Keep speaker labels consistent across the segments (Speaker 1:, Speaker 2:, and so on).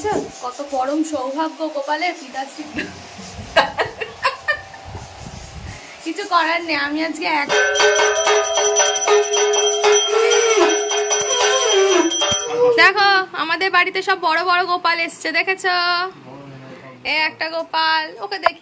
Speaker 1: দেখেছো কত পরম সৌভাগ্য গোপালের পিতাশ্রী। কিছু করার নেই, আমি আজকে দেখো আমাদের বাড়িতে সব বড় বড় গোপাল এসছে, দেখেছো? এ একটা গোপাল, ওকে দেখি।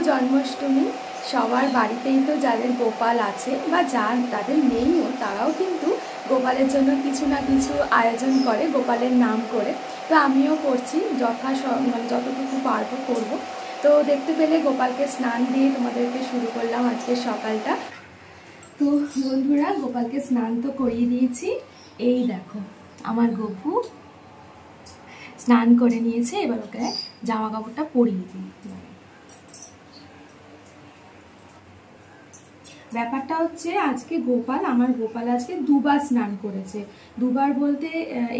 Speaker 1: জন্মাষ্টমী সবার বাড়িতেই তো যাদের গোপাল আছে বা যার তাদের নেইও তারাও কিন্তু গোপালের জন্য কিছু না কিছু আয়োজন করে গোপালের নাম করে। তো আমিও করছি মানে যতটুকু পারবো করব। তো দেখতে পেলে গোপালকে স্নান দিয়ে তোমাদেরকে শুরু করলাম আজকের সকালটা। তো বন্ধুরা গোপালকে স্নান তো করিয়ে দিয়েছি, এই দেখো আমার গপু স্নান করে নিয়েছে। এবার ওকে জামা কাপড়টা পরিয়ে দিই। ব্যাপারটা হচ্ছে আজকে আমার গোপাল আজকে দুবার স্নান করেছে। দুবার বলতে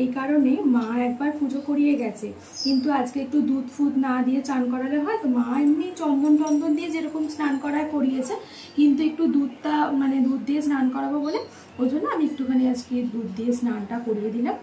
Speaker 1: এই কারণে মা একবার পুজো করিয়ে গেছে, কিন্তু আজকে একটু দুধ ফুদ না দিয়ে চান করালে হয়, তো মা এমনি চন্দন দিয়ে যেরকম স্নান করিয়েছে, কিন্তু একটু দুধ দিয়ে স্নান করাবো বলে ওই জন্য আমি একটুখানি আজকে দুধ দিয়ে স্নানটা করিয়ে দিলাম।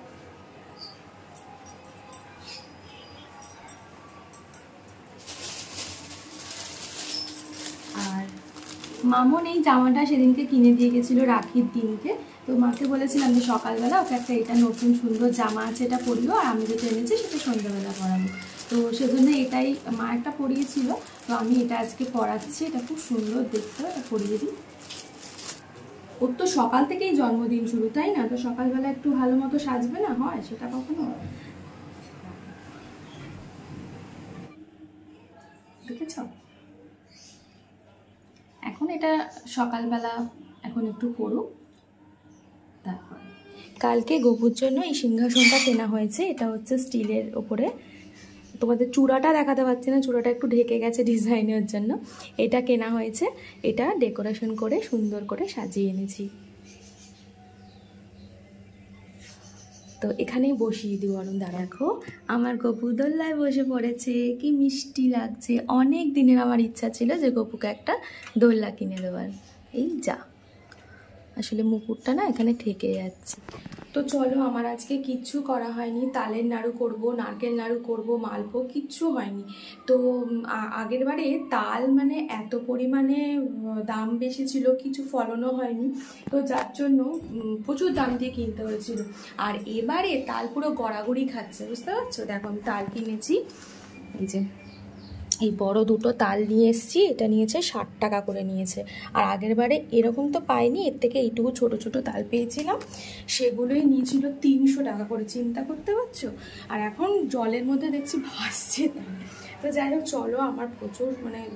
Speaker 1: মামন এই জামাটা সেদিনকে কিনে দিয়ে গেছিল রাখির দিনকে, তো মাকে বলেছিলাম যে সকালবেলা ওকে একটা এটা নতুন সুন্দর জামা আছে এটা পরিও, আর আমি যেটা এনেছি সেটা সন্ধ্যাবেলা পরাবো। তো সেজন্য এটাই মা একটা পরিয়েছিল, তো আমি এটা আজকে পরাচ্ছি। এটা খুব সুন্দর দেখতে, এটা পরিয়ে দিই। ওর তো সকাল থেকেই জন্মদিন শুরু, তাই না? তো সকালবেলা একটু ভালো মতো সাজবে না, হয় সেটা কখনো? দেখেছ? এখন এটা সকালবেলা এখন একটু পড়ুক। তারপর কালকে গপুর জন্য এই সিংহাসনটা কেনা হয়েছে, এটা হচ্ছে স্টিলের ওপরে। তোমাদের চূড়াটা দেখাতে পারছি না, চূড়াটা একটু ঢেকে গেছে ডিজাইনের জন্য। এটা কেনা হয়েছে, এটা ডেকোরেশন করে সুন্দর করে সাজিয়ে এনেছি। তো এখানেই বসিয়ে দিই বরং। দেখো আমার গপু দোলনায় বসে পড়েছে, কি মিষ্টি লাগছে। অনেক দিনের আমার ইচ্ছা ছিল যে গপুকে একটা দোলনা কিনে দেওয়ার। এই যা, আসলে মুকুটটা না এখানে ঠেকে যাচ্ছে। তো চলো, আমার আজকে কিচ্ছু করা হয়নি। তালের নাড়ু করব, নারকেল নাড়ু করব, মালভোগ কিচ্ছু হয়নি। তো আগের বারে তাল এত পরিমাণে দাম বেশি ছিল, কিছু ফলনও হয়নি, তো যার জন্য প্রচুর দাম দিয়ে কিনতে হয়েছিল। আর এবারে তাল পুরো গড়াগড়ি খাচ্ছে, বুঝতে পারছো? দেখো আমি তাল কিনেছি, এই যে এই বড় দুটো তাল নিয়ে এসেছি। এটা নিয়েছে 60 টাকা করে নিয়েছে। আর আগের বারে এরকম তো পাইনি, এর থেকে এইটুকু ছোট ছোট তাল পেয়েছিলাম, সেগুলোই নিয়েছিল 300 টাকা করে। চিন্তা করতে পারছো? আর এখন জলের মধ্যে দেখছি ভাসছে তাল। তো যাই হোক চলো, আমার প্রচুর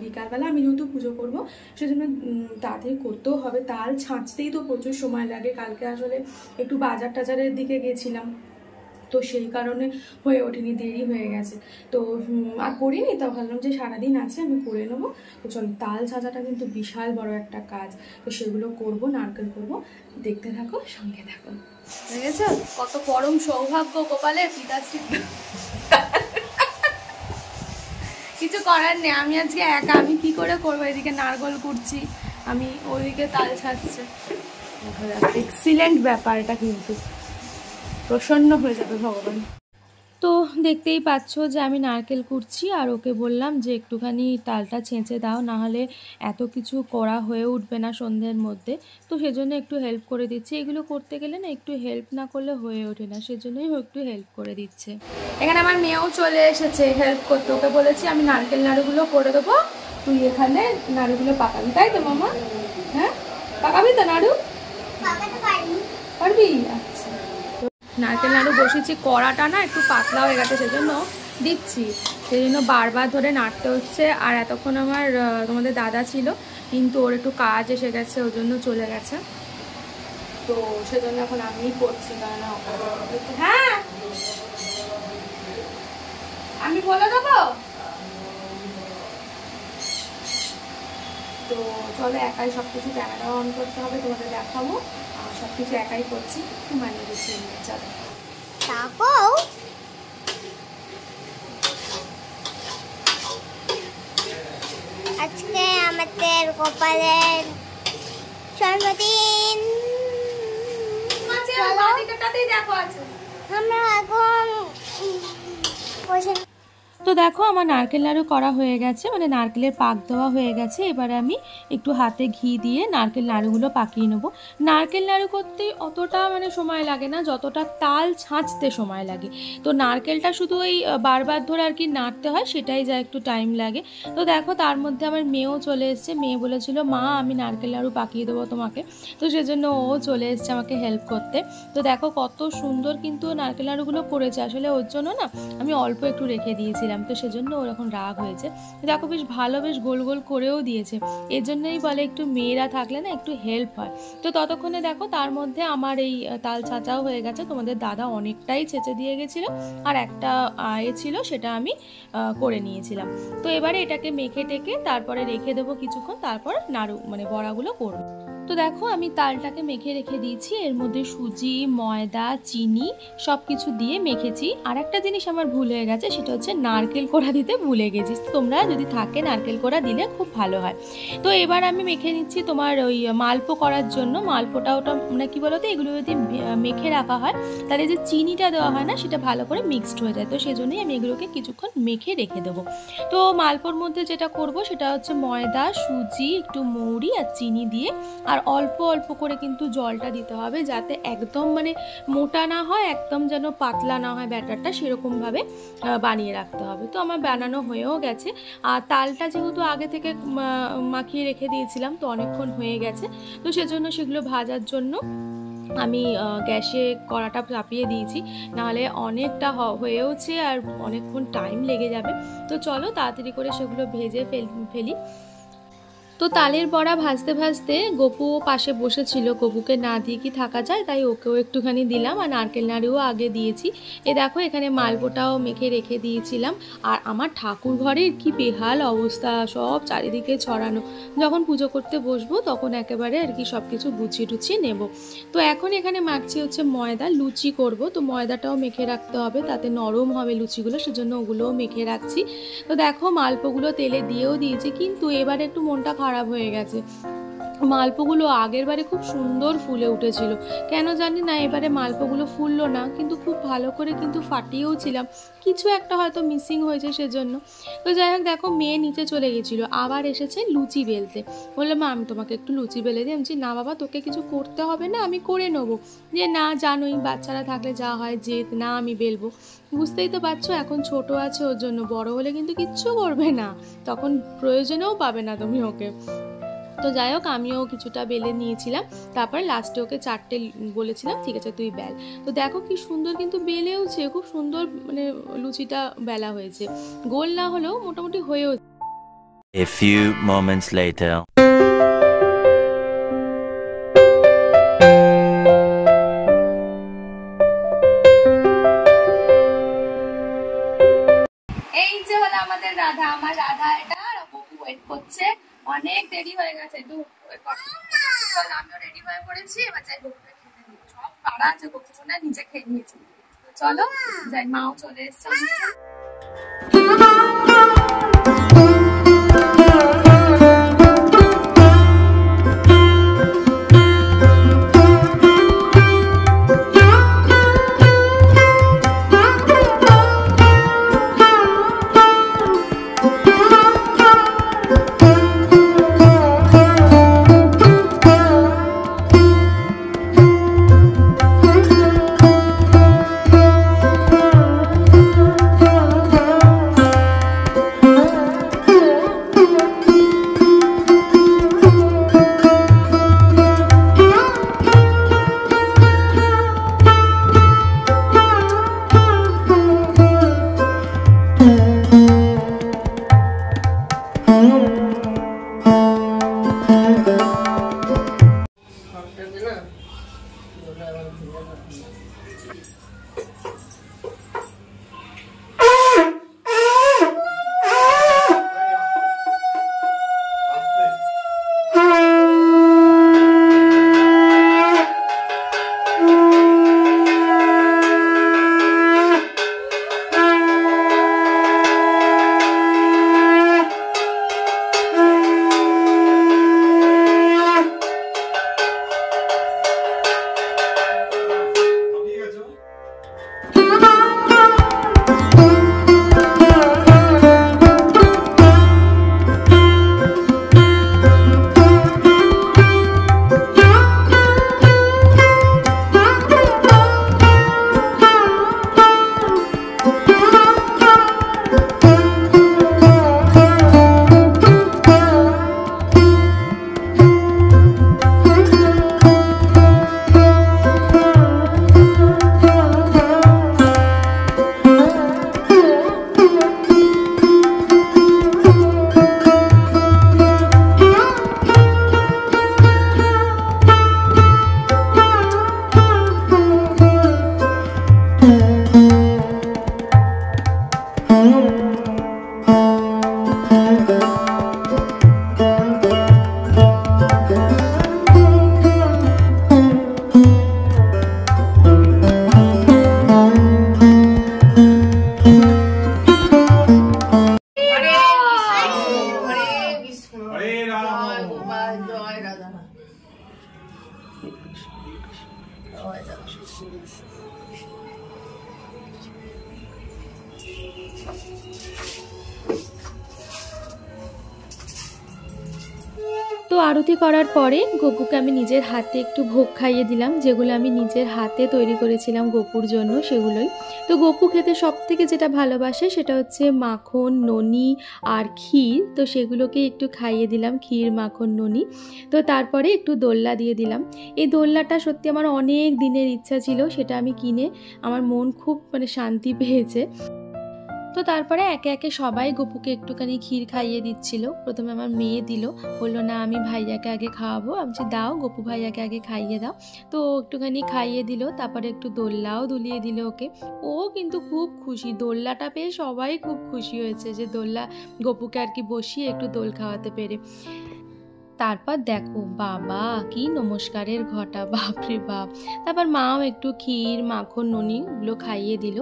Speaker 1: বিকালবেলা আমি যেহেতু পুজো করবো সেজন্য তাড়াতাড়ি করতেও হবে। তাল ছাঁচতেই তো প্রচুর সময় লাগে। কালকে আসলে একটু বাজার টাজারের দিকে গেছিলাম, তো সেই কারণে হয়ে ওঠেনি, দেরি হয়ে গেছে। তো আর করিনি, তা ভাবলাম যে সারাদিন আছে আমি করে নেবো। তো চলো, তাল ছাঁচাটা কিন্তু বিশাল বড় একটা কাজ, তো সেগুলো করব, নারকেল করব। দেখতে থাকো, সঙ্গে থাকো। দেখেছ কত পরম সৌভাগ্য গোপালের পিতাশ্রী। কিছু করার নেই, আমি আজকে একা, আমি কি করে করবো? এদিকে নারকেল কুড়ছি আমি, ওইদিকে তাল ছাড়ছে। এক্সিলেন্ট ব্যাপার এটা, কিন্তু প্রসন্ন হয়ে যাবে ভগবান। তো দেখতেই পাচ্ছ যে আমি নারকেল কুড়ছি, আর ওকে বললাম যে একটুখানি তালটা ছেঁচে দাও, নাহলে এত কিছু করা হয়ে উঠবে না সন্ধ্যের মধ্যে। তো সেজন্য একটু হেল্প করে দিচ্ছি। এগুলো করতে গেলে না একটু হেল্প না করলে হয়ে ওঠে না, সেজন্যই ও একটু হেল্প করে দিচ্ছে। এখানে আমার মেয়েও চলে এসেছে হেল্প করতে। ওকে বলেছি আমি নারকেল নাড়ুগুলো করে দেবো, তুই এখানে নাড়ুগুলো পাকাবি, তাই তো মামা? হ্যাঁ পাকাবি তো নাড়ু? পারবি? আচ্ছা, নারকেল নাড়ু বসেছি। কড়াটা না একটু পাতলা হয়ে গেছে, সেজন্য দিচ্ছি, সেই জন্য বারবার ধরে নাড়তে হচ্ছে। আর এতক্ষণ আমার তোমাদের দাদা ছিল, কিন্তু ওর একটু কাজ এসে গেছে, ওর জন্য চলে গেছে। তো সেজন্য এখন আমিই করছি। হ্যাঁ আমি বলে দেবো। তো চলো, একাই সবকিছু ক্যামেরা অন করতে হবে, তোমাদের দেখাবো। সবকিছু একাই করছি, একটু মানিয়ে দিচ্ছি। চলো
Speaker 2: আজকে আমাদের গোপালের জন্মদিন। আমরা এখন
Speaker 1: তো দেখো আমার নারকেল নাড়ু করা হয়ে গেছে, মানে নারকেলের পাক দেওয়া হয়ে গেছে। এবারে আমি একটু হাতে ঘি দিয়ে নারকেল নাড়ুগুলো পাকিয়ে নেবো। নারকেল নাড়ু করতে অতটা মানে সময় লাগে না যতটা তাল ছাঁচতে সময় লাগে। তো নারকেলটা শুধু ওই বারবার ধরে আর কি নাড়তে হয়, সেটাই যা একটু টাইম লাগে। তো দেখো তার মধ্যে আমার মেয়েও চলে এসছে। মেয়ে বলেছিল মা আমি নারকেল নাড়ু পাকিয়ে দেবো তোমাকে, তো সেজন্য ও চলে এসছে আমাকে হেল্প করতে। তো দেখো কত সুন্দর কিন্তু নারকেল নাড়ুগুলো করেছে। আসলে ওর জন্য না আমি অল্প একটু রেখে দিয়েছিলাম, তো সেজন্য ওর এখন রাগ হয়েছে। দেখো বেশ ভালো, বেশ গোল গোল করেও দিয়েছে। এর জন্যই বলে একটু মেয়েরা থাকলে না একটু হেল্প হয়। তো ততক্ষণে দেখো তার মধ্যে আমার এই তাল ছাঁচাও হয়ে গেছে। তোমাদের দাদা অনেকটাই ছেঁচে দিয়ে গেছিলো, আর একটা ছিল সেটা আমি করে নিয়েছিলাম। তো এবারে এটাকে মেখে টেকে তারপরে রেখে দেবো কিছুক্ষণ, তারপর নাড়ু মানে বড়াগুলো করবো। তো দেখো আমি তালটাকে মেখে রেখে দিয়েছি। এর মধ্যে সুজি, ময়দা, চিনি সব কিছু দিয়ে মেখেছি। আর একটা জিনিস আমার ভুল হয়ে গেছে, সেটা হচ্ছে নারকেল কোড়া দিতে ভুলে গেছি। তোমরা যদি থাকে নারকেল কোড়া দিলে খুব ভালো হয়। তো এবার আমি মেখে নিচ্ছি তোমার ওই মালপো করার জন্য। মালপোটা ওটা মানে কী বলো তো, এগুলো যদি মেখে রাখা হয় তাহলে যে চিনিটা দেওয়া হয় না সেটা ভালো করে মিক্সড হয়ে যায়। তো সেজন্যই আমি এগুলোকে কিছুক্ষণ মেখে রেখে দেবো। তো মালপোর মধ্যে যেটা করব সেটা হচ্ছে ময়দা, সুজি, একটু মৌরি আর চিনি দিয়ে, আর অল্প অল্প করে কিন্তু জলটা দিতে হবে, যাতে একদম মানে মোটা না হয়, একদম যেন পাতলা না হয় ব্যাটারটা, সেরকমভাবে বানিয়ে রাখতে হবে। তো আমার বানানো হয়েও গেছে। আর তালটা যেহেতু আগে থেকে মাখিয়ে রেখে দিয়েছিলাম, তো অনেকক্ষণ হয়ে গেছে। তো সেজন্য সেগুলো ভাজার জন্য আমি গ্যাসে কড়াটা চাপিয়ে দিয়েছি, নাহলে অনেকটা হয়েওছে আর অনেকক্ষণ টাইম লেগে যাবে। তো চলো তাড়াতাড়ি করে সেগুলো ভেজে ফেলি। তো তালের বড়া ভাজতে ভাজতে গপুও পাশে বসেছিল। গপুকে না দিয়ে কি থাকা যায়, তাই ওকেও একটুখানি দিলাম। আর নারকেল নাড়ুও আগে দিয়েছি। এ দেখো এখানে মালপোটাও মেখে রেখে দিয়েছিলাম। আর আমার ঠাকুর ঘরের কি বেহাল অবস্থা, সব চারিদিকে ছড়ানো। যখন পুজো করতে বসবো তখন একেবারে আর কি সব কিছু গুছিয়ে টুছিয়ে নেব। তো এখন এখানে মাখছি হচ্ছে ময়দা, লুচি করব। তো ময়দাটাও মেখে রাখতে হবে, তাতে নরম হবে লুচিগুলো, সেজন্য ওগুলোও মেখে রাখছি। তো দেখো মালপোগুলো তেলে দিয়েও দিয়েছি, কিন্তু এবারে একটু মনটা খারাপ হয়ে গেছে। মালপোগুলো আগের বারে খুব সুন্দর ফুলে উঠেছিল, কেন জানি না এবারে মালপোগুলো ফুললো না। কিন্তু খুব ভালো করে কিন্তু ফাটিয়েও ছিলাম, কিছু একটা হয়তো মিসিং হয়েছে সেজন্য। তো যাই হোক দেখো মেয়ে নিচে চলে গেছিলো, আবার এসেছে লুচি বেলতে। বললাম মা আমি তোমাকে একটু লুচি বেলে দিই। আমি বলছি না বাবা তোকে কিছু করতে হবে না, আমি করে নেবো। যে না জানোই বাচ্চারা থাকলে যা হয়, যে না আমি বেলবো। বুঝতেই তো পারছো এখন ছোট আছে, ওর জন্য বড় হলে কিন্তু কিচ্ছু করবে না, তখন প্রয়োজনেও পাবে না তুমি ওকে। তো যাই হোক আমিও কিছুটা বেলে নিয়েছিলাম, তারপরে লাস্টে ওকে 4টে বলেছিলাম ঠিক আছে তুই বেল। তো দেখো কি সুন্দর কিন্তু বেলেওছে, খুব সুন্দর মানে লুচিটা বেলা হয়েছে, গোল না হলেও মোটামুটি হয়েও।
Speaker 3: A few moments later.
Speaker 1: এই যে হলো আমাদের রাধা, আমার রাধা এটা বকু ওয়েট করছে, অনেক দেরি হয়ে গেছে। চল আমিও রেডি হয়ে পড়েছি, এবার যাই বকুকে খেতে দিই। সব পাড়া আছে, বকু না নিচে খেয়ে নিয়েছি। চলো যাই, মাও চলে এসছে। তো আরতি করার পরে গপুকে আমি নিজের হাতে একটু ভোগ খাইয়ে দিলাম, যেগুলো আমি নিজের হাতে তৈরি করেছিলাম গপুর জন্য সেগুলোই। তো গপু খেতে সব থেকে যেটা ভালোবাসে সেটা হচ্ছে মাখন, ননি আর ক্ষীর। তো সেগুলোকে একটু খাইয়ে দিলাম, ক্ষীর, মাখন, ননি। তো তারপরে একটু দোল্লা দিয়ে দিলাম। এই দোল্লাটা সত্যি আমার অনেক দিনের ইচ্ছা ছিল, সেটা আমি কিনে আমার মন খুব শান্তি পেয়েছে। তো তারপরে একে একে সবাই গপুকে একটুখানি ক্ষীর খাইয়ে দিচ্ছিল। প্রথমে আমার মেয়ে দিল, বললো না আমি ভাইয়াকে আগে খাওয়াবো। আমি বলছি দাও, গপু ভাইয়াকে আগে খাইয়ে দাও। তো একটুখানি খাইয়ে দিল, তারপরে একটু দোল্লাও দুলিয়ে দিল ওকে। ও কিন্তু খুব খুশি, দোল্লাটা পেয়ে সবাই খুব খুশি হয়েছে যে দোল্লা গপুকে আর কি বসিয়ে একটু দোল খাওয়াতে পেরে। তারপর দেখো বাবা কি নমস্কারের ঘটা, বাপরে বাপ। তারপর মাও একটু ক্ষীর, মাখন, ননি ওগুলো খাইয়ে দিল।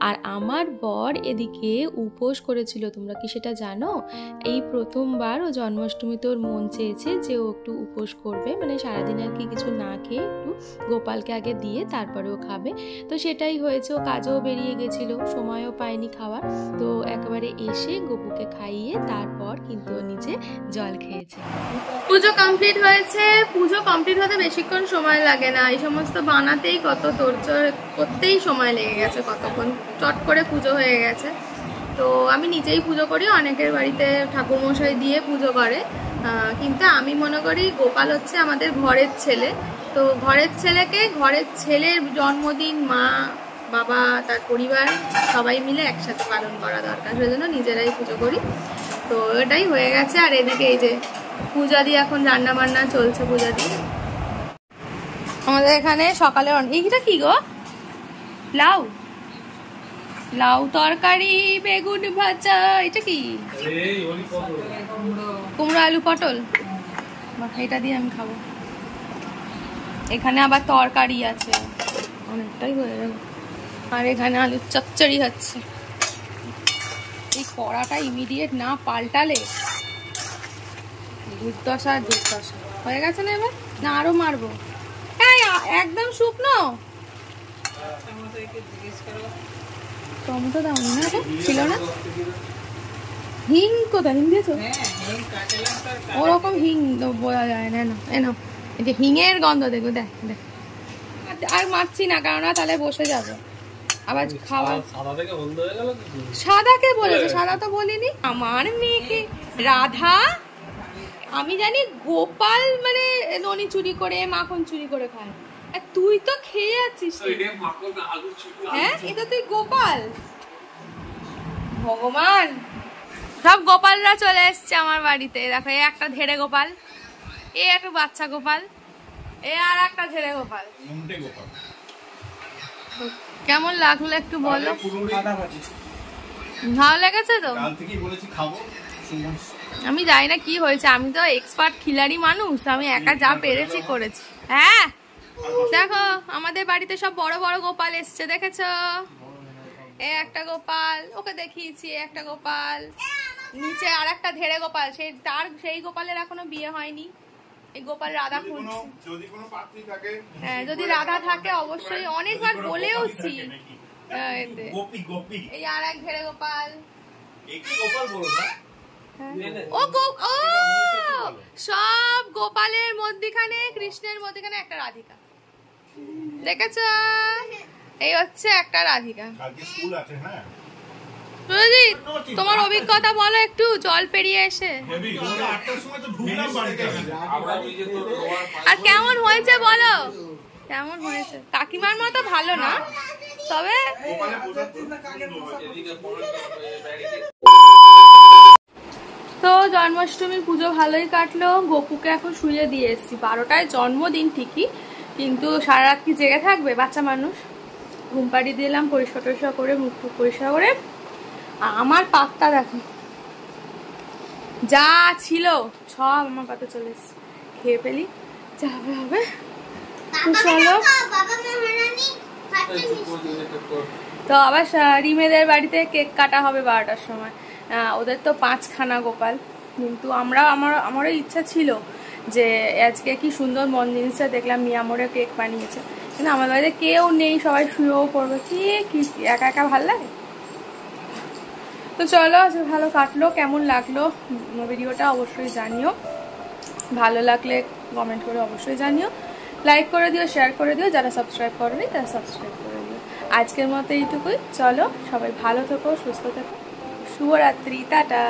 Speaker 1: আর আমার বর এদিকে উপোস করেছিল, তোমরা কি সেটা জানো? এই প্রথমবার ও জন্মাষ্টমীতে ওর মন চেয়েছে যে ও একটু উপোস করবে, সারাদিন আর কি কিছু না খেয়ে একটু গোপালকে আগে দিয়ে তারপরে ও খাবে। তো সেটাই হয়েছে, ও কাজেও বেরিয়ে গেছিলো, সময়ও পায়নি খাওয়ার। তো একেবারে এসে গপুকে খাইয়ে তারপর কিন্তু ও নিচে জল খেয়েছে। পুজো কমপ্লিট হয়েছে। পুজো কমপ্লিট হতে বেশিক্ষণ সময় লাগে না, এই সমস্ত বানাতেই কত তোড়জোড় করতেই সময় লেগে গেছে, কতক্ষণ চট করে পুজো হয়ে গেছে। তো আমি নিজেই পুজো করি, অনেকের বাড়িতে ঠাকুরমশাই দিয়ে পুজো করে, কিন্তু আমি মনে করি গোপাল হচ্ছে আমাদের ঘরের ছেলে। তো ঘরের ছেলেকে, ঘরের ছেলের জন্মদিন মা বাবা তার পরিবার সবাই মিলে একসাথে পালন করা দরকার, সেই জন্য নিজেরাই পুজো করি। তো এটাই হয়ে গেছে। আর এদিকে এই যে পূজা দিয়ে এখন রান্না বান্না চলছে। পূজা দিয়ে আমাদের এখানে সকালে এইটা কি গো? লাউ, লাউ তরকারি, বেগুন ভাজা। এটা কি? কুমড়ো আলু পটল। এটা দিয়ে আমি খাবো। এখানে আবার তরকারি আছে, অনেকটাই হয়ে গেল। আর এখানে আলুর চচ্চড়ি হচ্ছে। এই কড়াটা ইমিডিয়েট না পাল্টালে দুর্দশা দুর্দশা হয়ে গেছে না? এবার না আরো মারবো? একদম শুকনো টমেটো দাও না, ছিল না? হিং কোথায়? হিং দিয়েছো? ওরকম হিং বোঝা যায় না। এনো এই যে হিঙের গন্ধ দেখো, দেখ দেখ। আর মারছি না, কারণ তাহলে বসে যাবে আবার খাওয়া। সাদা কে বলেছে? সাদা তো বলিনি। আমার মেয়েকে রাধা, আমি জানি গোপাল ননি চুরি করে, মাখন চুরি করে খায়, আর তুই তো খেয়ে যাচ্ছিস। হ্যাঁ, এটা তুই গোপাল। ভগবান, সব গোপালরা চলে এসছে আমার বাড়িতে। দেখো, এই একটা ধেড়ে গোপাল, এই একটা বাচ্চা গোপাল, এই আর একটা ধেড়ে গোপাল। কেমন লাগলো একটু বলো? ভালো লেগেছে তো? আমি জানি না কি হয়েছে, আমি তো এক্সপার্ট খিলাড়ি মানুষ, আমি একা যা পেরেছি করেছি। হ্যাঁ দেখো, আমাদের বাড়িতে সব বড় বড় গোপাল এসছে, দেখেছো? এই একটা গোপাল, ওকে দেখিয়েছি, একটা গোপাল, নিচে আর একটা ধেড়ে গোপাল। সেই গোপালের এখনো বিয়ে হয়নি। এই গোপাল রাধা খুঁজছে। হ্যাঁ, যদি রাধা থাকে অবশ্যই, অনেকবার বলেওছি। এই আর এক ধেড়ে গোপাল। সব গোপালের মধ্যখানে, কৃষ্ণের মধ্যখানে একটা রাধিকা, দেখেছো? এই হচ্ছে একটা রাধিকা। তোমার অভিজ্ঞতা বলো একটু, জল পেরিয়ে এসে। আর কেমন হয়েছে বলো, কেমন হয়েছে? কাকিমার মতো ভালো না, তবে তো জন্মাষ্টমীর পুজো ভালোই কাটলো। গপুকে এখন শুয়ে দিয়ে এসছি। 12টায় জন্মদিন ঠিকই, কিন্তু সারা রাত কি জেগে থাকবে বাচ্চা মানুষ? ঘুম পাড়িয়ে দিলাম, পরিষ্কার টরিষ্কার করে, মুখ টুক পরিষ্কার করে। আমার পাতটা দেখো, যা ছিল সব আমার পাতে চলে এসছে। খেয়ে ফেলি, যাবে হবে। তো আবার রিমেদের বাড়িতে কেক কাটা হবে 12টার সময়। ওদের তো 5খানা গোপাল, কিন্তু আমারও ইচ্ছা ছিল যে আজকে কি সুন্দর মন জিনিসটা দেখলাম, মিয়ামোরে কেক বানিয়েছে, না আমার বাড়িতে কেউ নেই, সবাই শুয়েও পড়বে, কি একা একা ভাল লাগে। তো চলো আজকে ভালো কাটলো, কেমন লাগলো ভিডিওটা অবশ্যই জানিও, ভালো লাগলে কমেন্ট করে অবশ্যই জানিও, লাইক করে দিও, শেয়ার করে দিও, যারা সাবস্ক্রাইব করোনি তারা সাবস্ক্রাইব করে দিও। আজকের মতো এইটুকুই, চলো সবাই ভালো থেকো, সুস্থ থেকো, শুভরাত্রি, টাটা।